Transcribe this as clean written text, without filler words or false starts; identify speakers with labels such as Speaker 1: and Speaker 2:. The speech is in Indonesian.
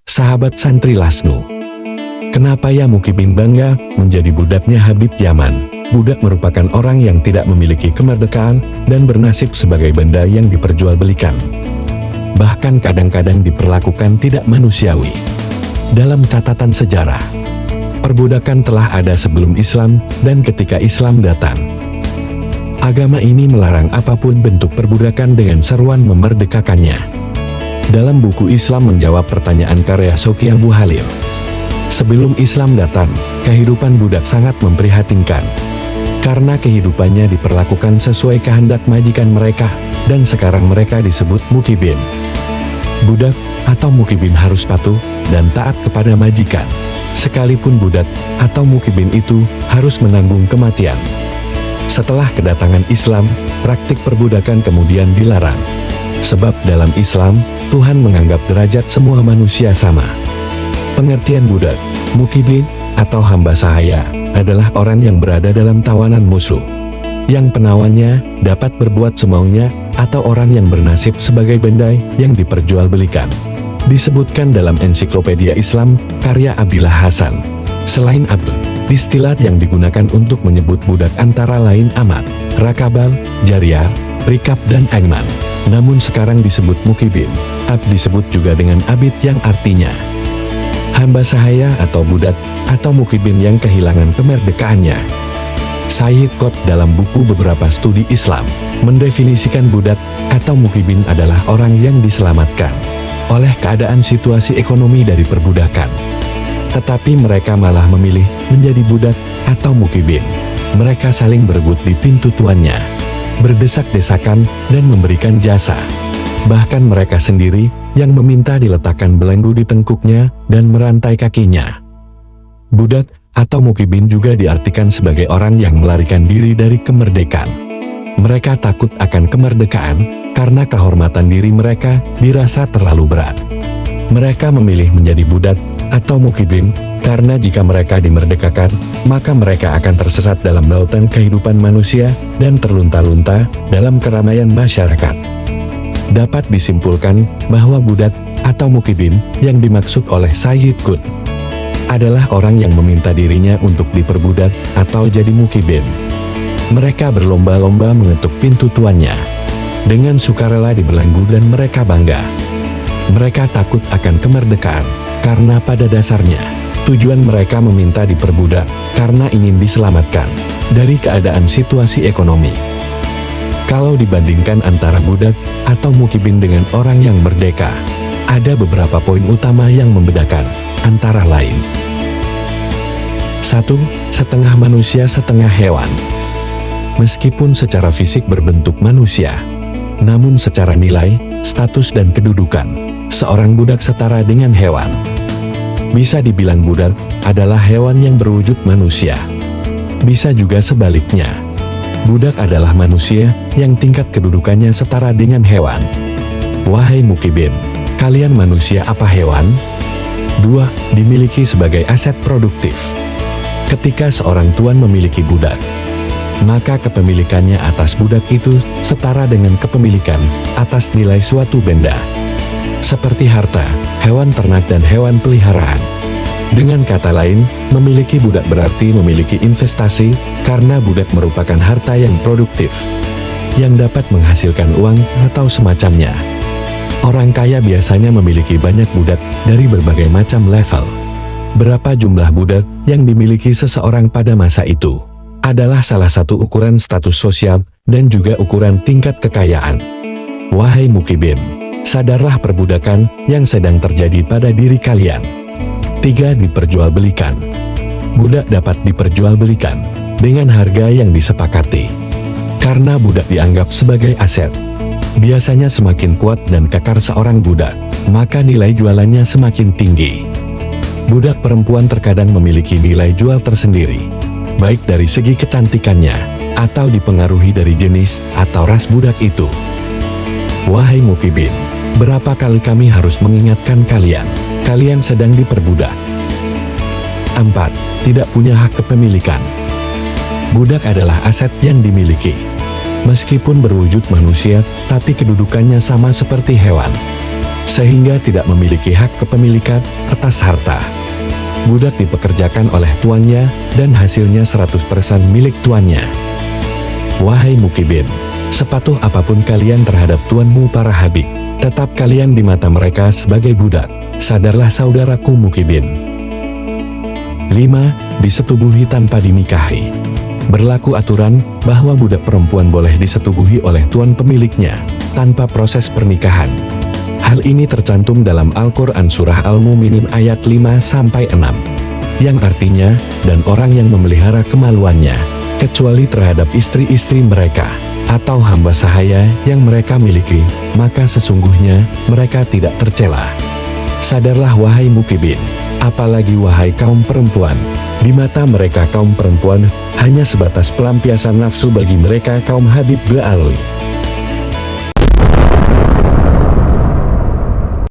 Speaker 1: Sahabat santri Lasnu, kenapa ya Mukibin bangga menjadi budaknya Habib Yaman? Budak merupakan orang yang tidak memiliki kemerdekaan dan bernasib sebagai benda yang diperjualbelikan. Bahkan kadang-kadang diperlakukan tidak manusiawi. Dalam catatan sejarah, perbudakan telah ada sebelum Islam dan ketika Islam datang. Agama ini melarang apapun bentuk perbudakan dengan seruan memerdekakannya. Dalam buku Islam menjawab pertanyaan karya Soki Abu Halil, sebelum Islam datang, kehidupan budak sangat memprihatinkan. Karena kehidupannya diperlakukan sesuai kehendak majikan mereka, dan sekarang mereka disebut Mukibin. Budak atau Mukibin harus patuh dan taat kepada majikan. Sekalipun budak atau Mukibin itu harus menanggung kematian. Setelah kedatangan Islam, praktik perbudakan kemudian dilarang. Sebab dalam Islam, Tuhan menganggap derajat semua manusia sama. Pengertian budak, Mukibin, atau hamba sahaya, adalah orang yang berada dalam tawanan musuh. Yang penawannya dapat berbuat semaunya, atau orang yang bernasib sebagai benda yang diperjualbelikan. Disebutkan dalam ensiklopedia Islam, karya Abilah Hasan. Selain abd, istilah yang digunakan untuk menyebut budak antara lain amat, rakabal, jariyah, rikab dan aiman. Namun sekarang disebut Mukibin. Abd disebut juga dengan abid yang artinya hamba sahaya atau budak, atau Mukibin yang kehilangan kemerdekaannya. Sayyid Qutb dalam buku beberapa studi Islam, mendefinisikan budak atau Mukibin adalah orang yang diselamatkan oleh keadaan situasi ekonomi dari perbudakan. Tetapi mereka malah memilih menjadi budak atau Mukibin. Mereka saling berebut di pintu tuannya, berdesak-desakan dan memberikan jasa. Bahkan mereka sendiri yang meminta diletakkan belenggu di tengkuknya dan merantai kakinya. Budak atau Mukibin juga diartikan sebagai orang yang melarikan diri dari kemerdekaan. Mereka takut akan kemerdekaan karena kehormatan diri mereka dirasa terlalu berat. Mereka memilih menjadi budak atau Mukibin karena jika mereka dimerdekakan, maka mereka akan tersesat dalam lautan kehidupan manusia dan terlunta-lunta dalam keramaian masyarakat. Dapat disimpulkan bahwa budak atau Mukibin yang dimaksud oleh Sayyid Qutb adalah orang yang meminta dirinya untuk diperbudak atau jadi Mukibin. Mereka berlomba-lomba mengetuk pintu tuannya. Dengan sukarela dibelenggu dan mereka bangga. Mereka takut akan kemerdekaan, karena pada dasarnya, tujuan mereka meminta diperbudak, karena ingin diselamatkan dari keadaan situasi ekonomi. Kalau dibandingkan antara budak atau Mukibin dengan orang yang merdeka, ada beberapa poin utama yang membedakan, antara lain. 1. Setengah manusia setengah hewan. Meskipun secara fisik berbentuk manusia, namun secara nilai, status dan kedudukan, seorang budak setara dengan hewan. Bisa dibilang budak adalah hewan yang berwujud manusia. Bisa juga sebaliknya. Budak adalah manusia yang tingkat kedudukannya setara dengan hewan. Wahai Mukibin, kalian manusia apa hewan? 2. Dimiliki sebagai aset produktif. Ketika seorang tuan memiliki budak, maka kepemilikannya atas budak itu setara dengan kepemilikan atas nilai suatu benda. Seperti harta, hewan ternak dan hewan peliharaan. Dengan kata lain, memiliki budak berarti memiliki investasi, karena budak merupakan harta yang produktif, yang dapat menghasilkan uang atau semacamnya. Orang kaya biasanya memiliki banyak budak dari berbagai macam level. Berapa jumlah budak yang dimiliki seseorang pada masa itu adalah salah satu ukuran status sosial dan juga ukuran tingkat kekayaan. Wahai Mukibin, sadarlah perbudakan yang sedang terjadi pada diri kalian. 3. Diperjualbelikan. Budak dapat diperjualbelikan. dengan harga yang disepakati. Karena budak dianggap sebagai aset, biasanya semakin kuat dan kekar seorang budak, maka nilai jualannya semakin tinggi. Budak perempuan terkadang memiliki nilai jual tersendiri, baik dari segi kecantikannya, atau dipengaruhi dari jenis atau ras budak itu. Wahai mukibin, berapa kali kami harus mengingatkan kalian, kalian sedang diperbudak. 4. Tidak punya hak kepemilikan. Budak adalah aset yang dimiliki. Meskipun berwujud manusia, tapi kedudukannya sama seperti hewan, sehingga tidak memiliki hak kepemilikan atas harta. Budak dipekerjakan oleh tuannya, dan hasilnya 100% milik tuannya. Wahai mukibin, sepatuh apapun kalian terhadap tuanmu para habib, tetap kalian di mata mereka sebagai budak. Sadarlah saudaraku mukibin. 5. Disetubuhi tanpa dinikahi. Berlaku aturan bahwa budak perempuan boleh disetubuhi oleh tuan pemiliknya tanpa proses pernikahan. Hal ini tercantum dalam Al-Quran Surah Al-Mu'minin ayat 5-6, yang artinya, dan orang yang memelihara kemaluannya, kecuali terhadap istri-istri mereka, atau hamba sahaya yang mereka miliki, maka sesungguhnya mereka tidak tercela. Sadarlah wahai mukibin, apalagi wahai kaum perempuan, di mata mereka kaum perempuan hanya sebatas pelampiasan nafsu bagi mereka kaum habib Ba'alwi.